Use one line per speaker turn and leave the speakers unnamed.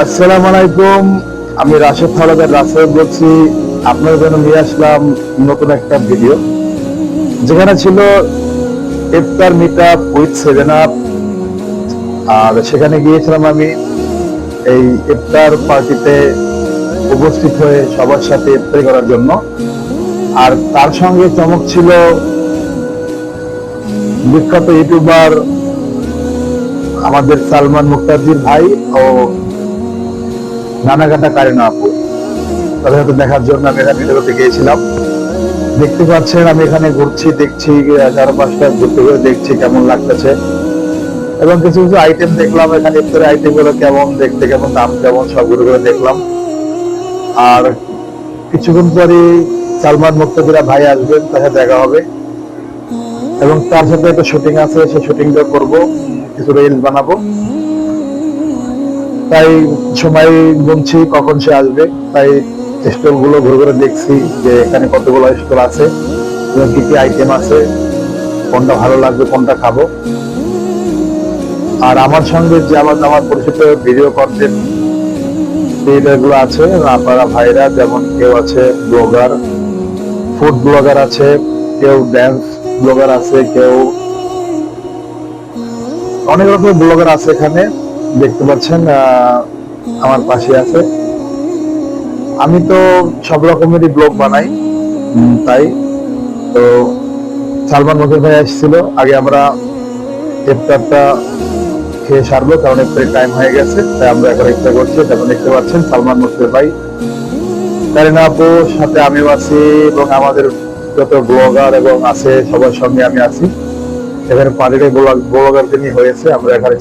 আসসালামু আলাইকুম। আমি রাশেদ হাওলাদার রাসেল বলছি। আপনার জন্য নিয়ে আসলাম নতুন একটা ভিডিও, যেখানে ছিল ইফতার মিট আপ উইথ 7 আপ। আর সেখানে গিয়েছিলাম আমি এই ইফতার পার্টিতে উপস্থিত হয়ে সবার সাথে ইফতারি করার জন্য। আর তার সঙ্গে চমক ছিল বিখ্যাত ইউটিউবার আমাদের সালমান মুক্তাদির ভাই ও নানাকাটা কারিনা আপু। তাদের সাথে দেখার জন্য আমি এখানে ভিডিওতে গিয়েছিলাম। দেখতে পাচ্ছেন আমি এখানে ঘুরছি, দেখছি চারপাশটা ঘুরতে ঘুরে দেখছি কেমন লাগতেছে, এবং কিছু কিছু আইটেম দেখলাম এখানে। ইফতারের আইটেম গুলো কেমন দেখতে, কেমন দাম কেমন, সব ঘুরে ঘুরে দেখলাম। আর কিছুক্ষণ পরে সালমান মুক্তাদিরা ভাই আসবেন, তার সাথে দেখা হবে, এবং তার সাথে একটা শুটিং আছে, সেই শুটিংটা করবো, কিছু রিলস বানাবো। তাই সময় গুনছি কখন সে আসবে। তাই স্টল গুলো ঘুরে ঘুরে দেখছি যে এখানে কতগুলো স্টল আছে এবং কি কি আইটেম আছে, কোনটা ভালো লাগবে, কোনটা খাবো। আর আমার সঙ্গে যে আমার পরিচিত ভিডিও কন্টেন্ট ক্রিয়েটর গুলো আছে, আপনারা ভাইরা, যেমন কেউ আছে ব্লগার, ফুড ব্লগার আছে, কেউ ড্যান্স ব্লগার আছে, কেউ অনেক রকমের ব্লগার আছে এখানে। দেখতে পাচ্ছেন আমার পাশে আছে। আমি তো সব রকমেরই ব্লগ বানাই, তাই তো সালমান মুকিম ভাই আসছিল। আগে আমরা ইফতারটা খেয়ে সারবো, কারণ ইফতারের টাইম হয়ে গেছে, তাই আমরা এখন ইফতার করছি। যেমন দেখতে পাচ্ছেন সালমান মুকিম ভাই, কারিনা আপুর সাথে আমিও আছি, এবং আমাদের যত ব্লগার এবং আছে সবার সঙ্গে আমি আছি। এখানে পার্টিটা ব্লগারদের নিয়ে হয়েছে। আমরা এখানে